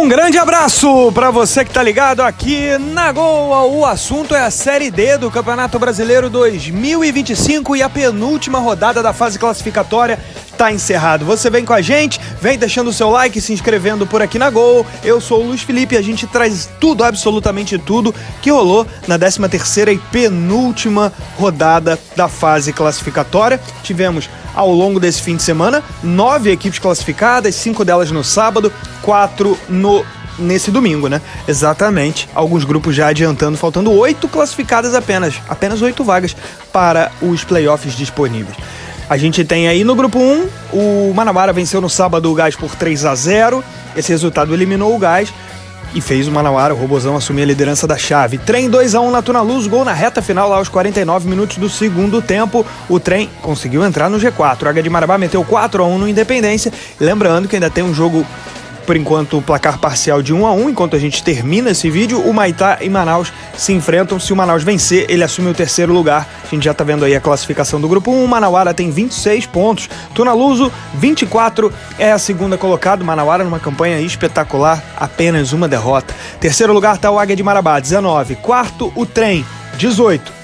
Um grande abraço para você que tá ligado aqui na Gol. O assunto é a Série D do Campeonato Brasileiro 2025 e a penúltima rodada da fase classificatória tá encerrado. Você vem com a gente, vem deixando o seu like, se inscrevendo por aqui na Gol. Eu sou o Luiz Felipe e a gente traz tudo, absolutamente tudo, que rolou na 13ª e penúltima rodada da fase classificatória. Tivemos ao longo desse fim de semana 9 equipes classificadas, 5 delas no sábado, 4 nesse domingo, né? Exatamente. Alguns grupos já adiantando, faltando 8 classificadas apenas 8 vagas para os playoffs disponíveis. A gente tem aí no grupo 1, o Manauara venceu no sábado o Gás por 3-0. Esse resultado eliminou o Gás e fez o Manauara, o Robozão, assumir a liderança da chave. Trem 2-1 na Tunaluz, gol na reta final lá aos 49 minutos do segundo tempo. O Trem conseguiu entrar no G4. O Águia de Marabá meteu 4-1 no Independência. Lembrando que ainda tem um jogo, por enquanto, placar parcial de 1-1. Enquanto a gente termina esse vídeo, o Maitá e Manaus se enfrentam. Se o Manaus vencer, ele assume o terceiro lugar. A gente já tá vendo aí a classificação do grupo 1. O Manauara tem 26 pontos. Tunaluso, 24, é a segunda colocada. O Manauara numa campanha espetacular, apenas uma derrota. Terceiro lugar tá o Águia de Marabá, 19. Quarto, o Trem, 18.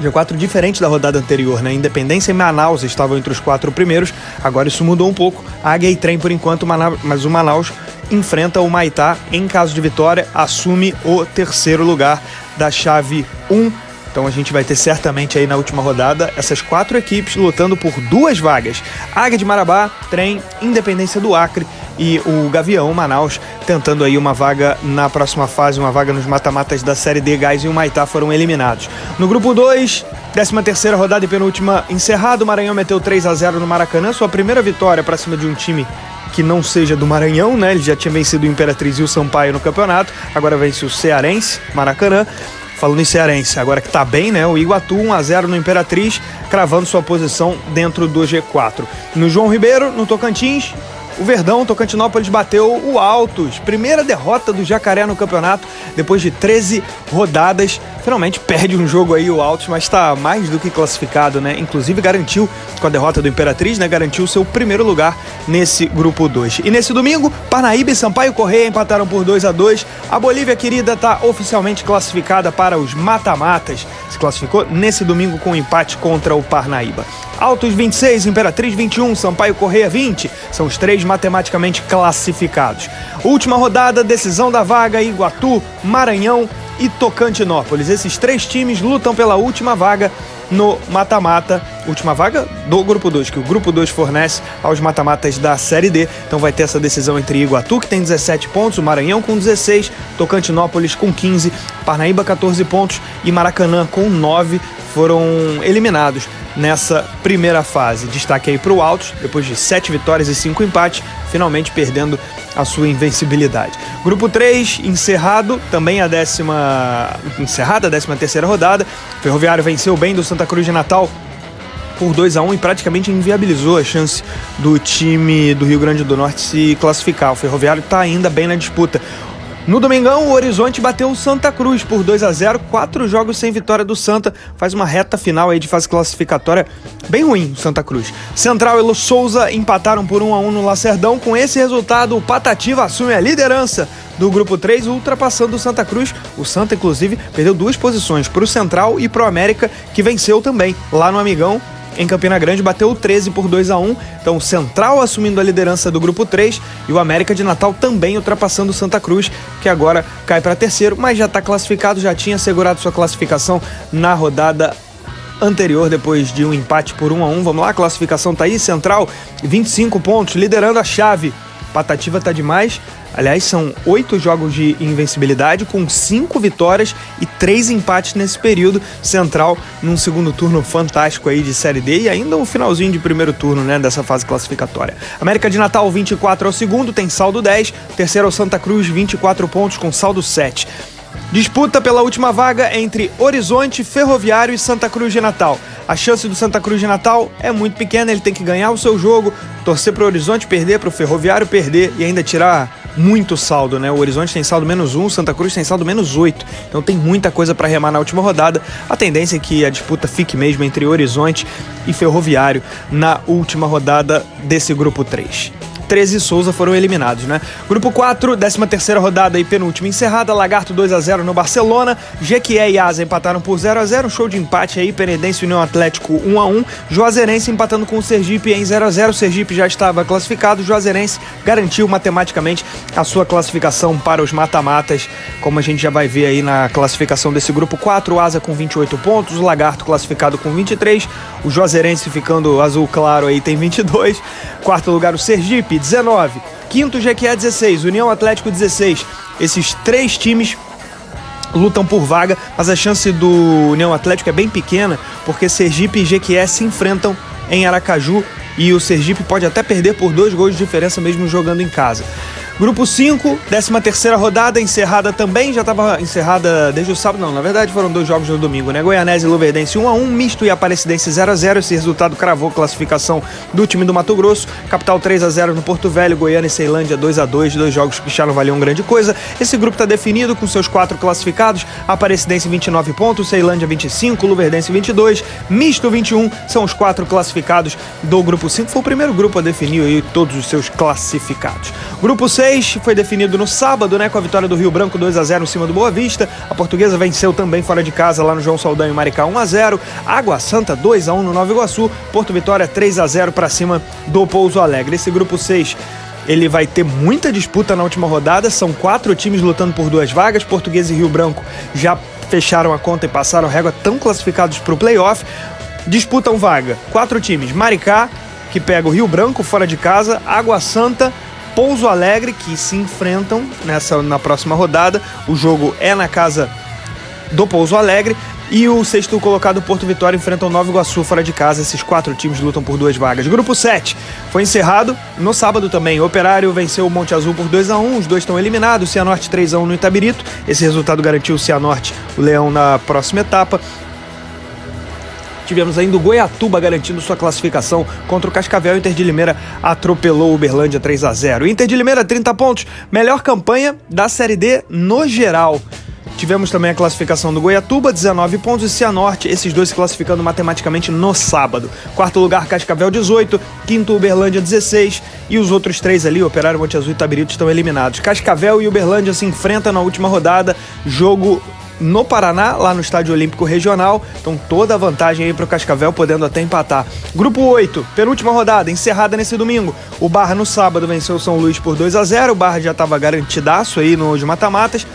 G4 diferente da rodada anterior, né? Independência e Manaus estavam entre os 4 primeiros, agora isso mudou um pouco. Águia e Trem por enquanto, mas o Manaus enfrenta o Maitá, em caso de vitória, assume o terceiro lugar da chave 1. Então a gente vai ter certamente aí na última rodada essas 4 equipes lutando por 2 vagas. Águia de Marabá, Trem, Independência do Acre e o Gavião, Manaus, tentando aí uma vaga na próxima fase, uma vaga nos mata-matas da Série D. Gás e o Maitá foram eliminados. No grupo 2, 13ª rodada e penúltima encerrado, o Maranhão meteu 3-0 no Maracanã, sua primeira vitória para cima de um time que não seja do Maranhão, né? Ele já tinha vencido o Imperatriz e o Sampaio no campeonato, agora vence o Cearense, Maracanã. Falando em Cearense, agora que tá bem, né? O Iguatu 1-0 no Imperatriz, cravando sua posição dentro do G4. No João Ribeiro, no Tocantins, o Verdão, Tocantinópolis, bateu o Altos. Primeira derrota do Jacaré no campeonato, depois de 13 rodadas. Finalmente perde um jogo aí o Altos, mas está mais do que classificado, né? Inclusive garantiu, com a derrota do Imperatriz, né? Garantiu seu primeiro lugar nesse grupo 2. E nesse domingo, Parnaíba e Sampaio Corrêa empataram por 2-2. A Bolívia querida está oficialmente classificada para os mata-matas. Se classificou nesse domingo com um empate contra o Parnaíba. Altos 26, Imperatriz 21, Sampaio Corrêa 20. São os 3 matematicamente classificados. Última rodada, decisão da vaga, Iguatu, Maranhão e Tocantinópolis. Esses 3 times lutam pela última vaga no mata-mata, última vaga do grupo 2, que o grupo 2 fornece aos mata-matas da Série D. Então vai ter essa decisão entre Iguatu, que tem 17 pontos, o Maranhão com 16, Tocantinópolis com 15, Parnaíba 14 pontos e Maracanã com 9 foram eliminados nessa primeira fase. Destaque aí para o Altos, depois de 7 vitórias e 5 empates, finalmente perdendo a sua invencibilidade. Grupo 3, encerrado, também a 13ª rodada. Ferroviário venceu bem do Santa Cruz de Natal por 2-1 e praticamente inviabilizou a chance do time do Rio Grande do Norte se classificar. O Ferroviário está ainda bem na disputa. No domingão, o Horizonte bateu o Santa Cruz por 2-0, 4 jogos sem vitória do Santa, faz uma reta final aí de fase classificatória bem ruim o Santa Cruz. Central e Los Souza empataram por 1-1 no Lacerdão. Com esse resultado, o Patativa assume a liderança do grupo 3, ultrapassando o Santa Cruz. O Santa, inclusive, perdeu 2 posições para o Central e para o América, que venceu também lá no Amigão. Em Campina Grande, bateu o 13 por 2-1. Então o Central assumindo a liderança do grupo 3 e o América de Natal também ultrapassando o Santa Cruz, que agora cai para terceiro, mas já está classificado, já tinha assegurado sua classificação na rodada anterior, depois de um empate por 1-1. Vamos lá, a classificação tá aí, Central 25 pontos, liderando a chave. Patativa tá demais. Aliás, são 8 jogos de invencibilidade, com 5 vitórias e 3 empates nesse período. Central num segundo turno fantástico aí de Série D e ainda um finalzinho de primeiro turno, né, dessa fase classificatória. América de Natal 24 é o segundo, tem saldo 10. Terceiro é o Santa Cruz, 24 pontos com saldo 7. Disputa pela última vaga entre Horizonte, Ferroviário e Santa Cruz de Natal. A chance do Santa Cruz de Natal é muito pequena, ele tem que ganhar o seu jogo, torcer para o Horizonte perder, para o Ferroviário perder e ainda tirar muito saldo, né? O Horizonte tem saldo -1, Santa Cruz tem saldo -8. Então tem muita coisa para remar na última rodada. A tendência é que a disputa fique mesmo entre Horizonte e Ferroviário na última rodada desse grupo 3. 13 e Souza foram eliminados, né? Grupo 4, 13ª rodada e penúltima encerrada, Lagarto 2-0 no Barcelona, Jequié e Asa empataram por 0-0, show de empate aí, Penedense e União Atlético 1-1, Juazeirense empatando com o Sergipe em 0-0, o Sergipe já estava classificado, o Juazeirense garantiu matematicamente a sua classificação para os mata-matas, como a gente já vai ver aí na classificação desse grupo 4, o Asa com 28 pontos, o Lagarto classificado com 23, o Juazeirense ficando azul claro aí tem 22, quarto lugar o Sergipe, 19, quinto Jequié 16, União Atlético 16, esses três times lutam por vaga, mas a chance do União Atlético é bem pequena, porque Sergipe e Jequié se enfrentam em Aracaju e o Sergipe pode até perder por 2 gols de diferença mesmo jogando em casa. Grupo 5, 13ª rodada, encerrada também, já estava encerrada desde o sábado, não, na verdade foram 2 jogos no domingo, né? Goianese e Luverdense 1-1, Misto e Aparecidense 0-0, esse resultado cravou a classificação do time do Mato Grosso, Capital 3-0 no Porto Velho, Goiânia e Ceilândia 2-2, 2 jogos que já não valiam grande coisa. Esse grupo está definido com seus 4 classificados, Aparecidense 29 pontos, Ceilândia 25, Luverdense 22, Misto 21, são os 4 classificados do grupo 5, foi o primeiro grupo a definir aí todos os seus classificados. Grupo 6 foi definido no sábado, né, com a vitória do Rio Branco 2-0 em cima do Boa Vista. A Portuguesa venceu também fora de casa lá no João Saldanha e Maricá 1-0. Água Santa 2-1 no Nova Iguaçu. Porto Vitória 3-0 para cima do Pouso Alegre. Esse grupo 6 ele vai ter muita disputa na última rodada. São 4 times lutando por 2 vagas. Portuguesa e Rio Branco já fecharam a conta e passaram régua, tão classificados para o playoff. Disputam vaga 4 times: Maricá, que pega o Rio Branco fora de casa, Água Santa, Pouso Alegre, que se enfrentam na próxima rodada. O jogo é na casa do Pouso Alegre. E o 6º colocado, Porto Vitória, enfrenta o Nova Iguaçu fora de casa. Esses 4 times lutam por 2 vagas. Grupo 7 foi encerrado no sábado também. O Operário venceu o Monte Azul por 2-1. Os dois estão eliminados. O Cianorte 3-1 no Itabirito. Esse resultado garantiu o Cianorte, o Leão, na próxima etapa. Tivemos ainda o Goiatuba garantindo sua classificação contra o Cascavel. O Inter de Limeira atropelou o Uberlândia 3-0. Inter de Limeira, 30 pontos. Melhor campanha da Série D no geral. Tivemos também a classificação do Goiatuba, 19 pontos, e Cianorte, esses dois se classificando matematicamente no sábado. Quarto lugar, Cascavel, 18. Quinto, Uberlândia, 16. E os outros 3 ali, Operário, Monte Azul e Itabirito, estão eliminados. Cascavel e Uberlândia se enfrentam na última rodada. Jogo no Paraná, lá no Estádio Olímpico Regional. Então toda a vantagem aí para o Cascavel, podendo até empatar. Grupo 8, penúltima rodada, encerrada nesse domingo. O Barra no sábado venceu o São Luís por 2-0. O Barra já estava garantidaço aí nos mata-matas.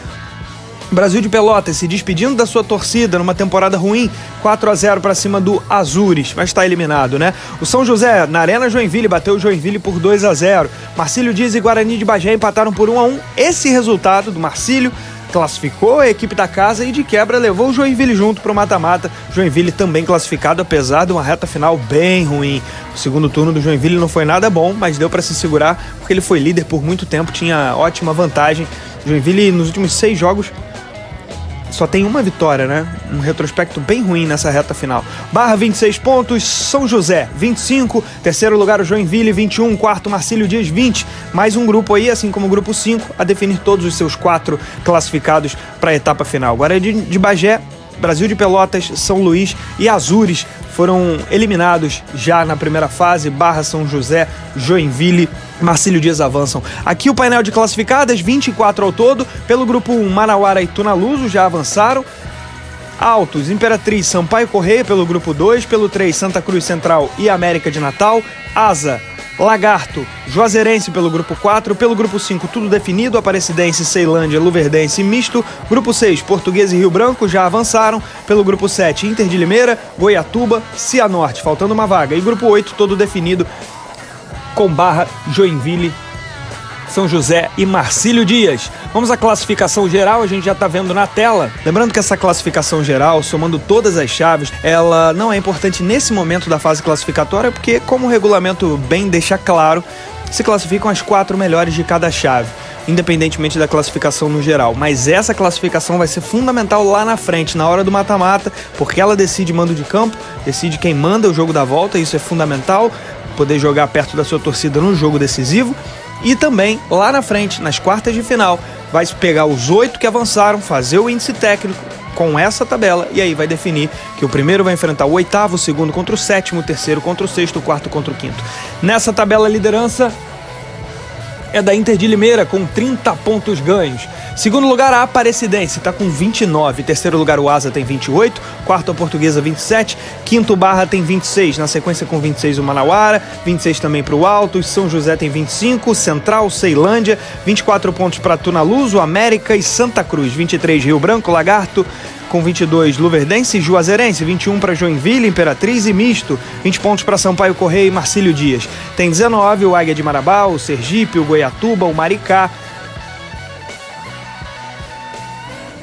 Brasil de Pelotas se despedindo da sua torcida numa temporada ruim, 4-0 para cima do Azures, mas está eliminado, né? O São José, na Arena Joinville, bateu o Joinville por 2-0. Marcílio Dias e Guarani de Bagé empataram por 1-1. Esse resultado do Marcílio classificou a equipe da casa e de quebra levou o Joinville junto para o mata-mata. Joinville também classificado, apesar de uma reta final bem ruim. O segundo turno do Joinville não foi nada bom, mas deu para se segurar porque ele foi líder por muito tempo, tinha ótima vantagem. Joinville nos últimos 6 jogos só tem uma vitória, né? Um retrospecto bem ruim nessa reta final. Barra, 26 pontos. São José, 25. Terceiro lugar, o Joinville, 21. Quarto, Marcílio Dias, 20. Mais um grupo aí, assim como o grupo 5, a definir todos os seus 4 classificados para a etapa final. Guarani de Bagé, Brasil de Pelotas, São Luís e Azures foram eliminados já na primeira fase. Barra, São José, Joinville, Marcílio Dias avançam. Aqui o painel de classificadas, 24 ao todo. Pelo grupo 1, Manauara e Tunaluso já avançaram. Altos, Imperatriz, Sampaio Correia pelo grupo 2. Pelo 3, Santa Cruz Central e América de Natal. Asa, Lagarto, Juazeirense pelo grupo 4. Pelo grupo 5, tudo definido. Aparecidense, Ceilândia, Luverdense, Misto. Grupo 6, Portuguesa e Rio Branco já avançaram. Pelo grupo 7, Inter de Limeira, Goiatuba, Cianorte, faltando uma vaga. E grupo 8, todo definido com Barra, Joinville, São José e Marcílio Dias. Vamos à classificação geral, a gente já está vendo na tela. Lembrando que essa classificação geral, somando todas as chaves, ela não é importante nesse momento da fase classificatória, porque, como o regulamento bem deixa claro, se classificam as 4 melhores de cada chave, independentemente da classificação no geral. Mas essa classificação vai ser fundamental lá na frente, na hora do mata-mata, porque ela decide mando de campo, decide quem manda o jogo da volta, isso é fundamental, poder jogar perto da sua torcida no jogo decisivo. E também, lá na frente, nas quartas de final, vai pegar os 8 que avançaram, fazer o índice técnico com essa tabela, e aí vai definir que o primeiro vai enfrentar o 8º, o segundo contra o 7º, o terceiro contra o 6º, o quarto contra o 5º. Nessa tabela, a liderança é da Inter de Limeira, com 30 pontos ganhos. Segundo lugar, a Aparecidense, está com 29. Terceiro lugar, o Asa tem 28. Quarto, a Portuguesa, 27. Quinto, Barra tem 26. Na sequência, com 26, o Manauara. 26 também para o Altos. São José tem 25. Central, Ceilândia. 24 pontos para Tunaluso, América e Santa Cruz. 23, Rio Branco, Lagarto. Com 22, Luverdense e Juazeirense, 21 para Joinville, Imperatriz e Misto, 20 pontos para Sampaio Correia e Marcílio Dias. Tem 19 o Águia de Marabá, o Sergipe, o Goiatuba, o Maricá,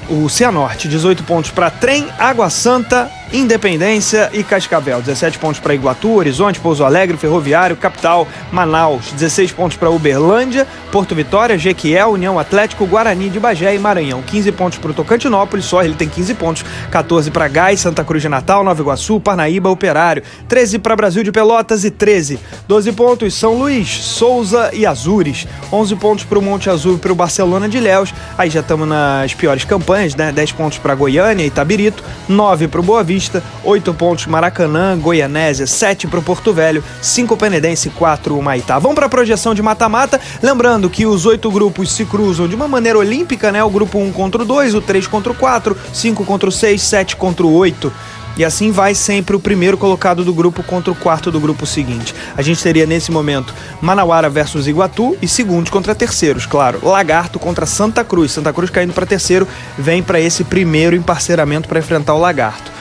o Cianorte. 18 pontos para Trem, Água Santa, Independência e Cascavel. 17 pontos para Iguatu, Horizonte, Pouso Alegre, Ferroviário, Capital, Manaus. 16 pontos para Uberlândia, Porto Vitória, Jequié, União Atlético, Guarani de Bagé e Maranhão. 15 pontos para o Tocantinópolis, só ele tem 15 pontos. 14 para Gás, Santa Cruz de Natal, Nova Iguaçu, Parnaíba, Operário. 13 para Brasil de Pelotas e 13. 12 pontos, São Luís, Souza e Azures. 11 pontos para o Monte Azul e para o Barcelona de Ilhéus. Aí já estamos nas piores campanhas, né? 10 pontos para Goiânia e Itabirito. 9 para o Boa Vista. 8 pontos Maracanã, Goianésia, 7 para o Porto Velho, 5 Penedense e 4 Humaitá. Vamos para a projeção de mata-mata, lembrando que os 8 grupos se cruzam de uma maneira olímpica, né? O grupo 1 contra o 2, o 3 contra o 4, 5 contra o 6, 7 contra o 8. E assim vai sempre o primeiro colocado do grupo contra o quarto do grupo seguinte. A gente teria nesse momento Manauara versus Iguatu e segundos contra terceiros, claro. Lagarto contra Santa Cruz. Santa Cruz caindo para terceiro, vem para esse primeiro emparceramento para enfrentar o Lagarto.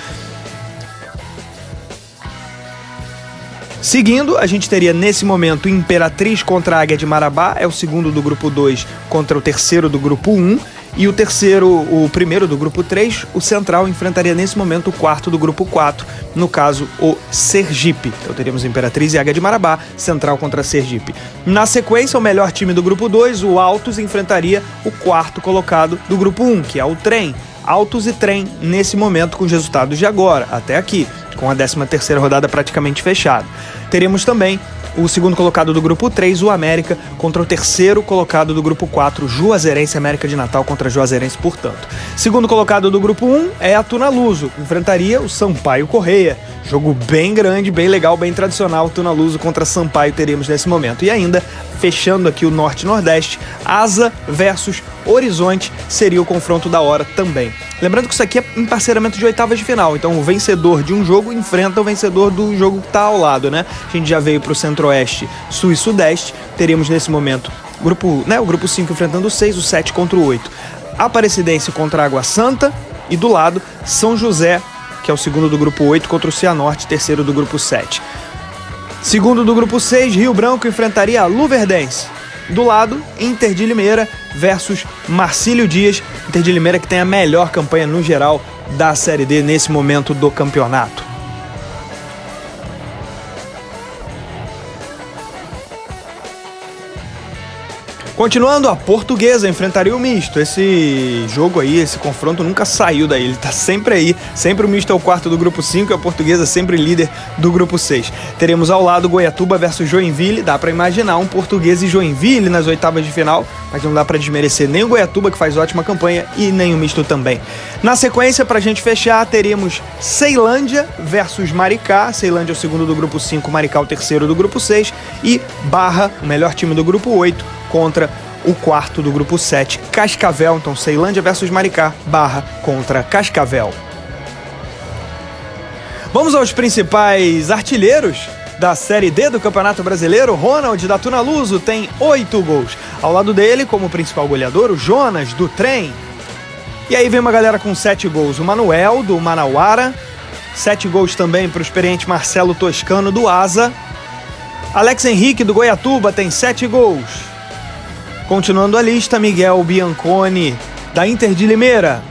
Seguindo, a gente teria nesse momento Imperatriz contra a Águia de Marabá, é o segundo do grupo 2 contra o terceiro do grupo 1, e o primeiro do grupo 3, o Central enfrentaria nesse momento o quarto do grupo 4, no caso o Sergipe. Então teríamos Imperatriz e Águia de Marabá, Central contra Sergipe. Na sequência, o melhor time do grupo 2, o Altos, enfrentaria o quarto colocado do grupo 1, que é o Trem. Altos e Trem nesse momento com os resultados de agora, até aqui, com a 13ª rodada praticamente fechada. Teremos também o segundo colocado do grupo 3, o América, contra o terceiro colocado do grupo 4, Juazeirense, América de Natal contra Juazeirense, portanto. Segundo colocado do grupo 1 é a Tunaluso, enfrentaria o Sampaio Correia. Jogo bem grande, bem legal, bem tradicional, Tunaluso contra Sampaio teremos nesse momento. E ainda, fechando aqui o Norte e Nordeste, Asa versus Horizonte seria o confronto da hora também. Lembrando que isso aqui é emparceramento de oitavas de final, então o vencedor de um jogo enfrenta o vencedor do jogo que está ao lado, né? A gente já veio para o Centro-Oeste, Sul e Sudeste, teríamos nesse momento o grupo 5 enfrentando o 6, o 7 contra o 8. Aparecidense contra Água Santa e do lado São José, que é o segundo do grupo 8, contra o Cianorte, terceiro do grupo 7. Segundo do grupo 6, Rio Branco enfrentaria a Luverdense. Do lado, Inter de Limeira versus Marcílio Dias. Inter de Limeira que tem a melhor campanha no geral da Série D nesse momento do campeonato. Continuando, a Portuguesa enfrentaria o Misto. Esse jogo aí, esse confronto nunca saiu daí, ele tá sempre aí. Sempre o Misto é o quarto do grupo 5 e a Portuguesa sempre líder do grupo 6. Teremos ao lado Goiatuba versus Joinville. Dá pra imaginar um Portuguesa e Joinville nas oitavas de final, mas não dá pra desmerecer nem o Goiatuba, que faz ótima campanha, e nem o Misto também. Na sequência, pra gente fechar, teremos Ceilândia versus Maricá. Ceilândia é o segundo do grupo 5, Maricá o terceiro do grupo 6. E Barra, o melhor time do grupo 8, contra o quarto do grupo 7, Cascavel. Então, Ceilândia versus Maricá, Barra contra Cascavel. Vamos aos principais artilheiros da Série D do Campeonato Brasileiro. Ronald, da Tunaluso, tem 8 gols. Ao lado dele, como principal goleador, o Jonas, do Trem. E aí vem uma galera com 7 gols. O Manuel, do Manauara. 7 gols também para o experiente Marcelo Toscano, do Asa. Alex Henrique, do Goiatuba, tem 7 gols. Continuando a lista, Miguel Bianconi, da Inter de Limeira.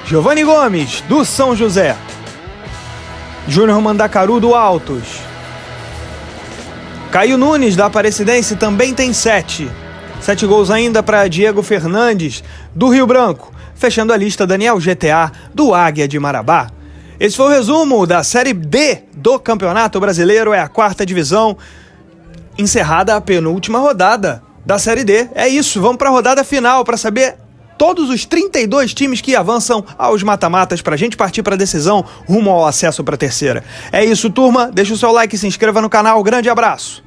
Giovanni Gomes, do São José. Júnior Mandacaru, do Altos. Caio Nunes, da Aparecidense, também tem 7. 7 gols ainda para Diego Fernandes, do Rio Branco. Fechando a lista, Daniel GTA, do Águia de Marabá. Esse foi o resumo da Série D do Campeonato Brasileiro. É a 4ª divisão, encerrada a penúltima rodada da Série D. É isso, vamos para a rodada final para saber todos os 32 times que avançam aos mata-matas para a gente partir para a decisão rumo ao acesso para a terceira. É isso, turma. Deixa o seu like e se inscreva no canal. Grande abraço.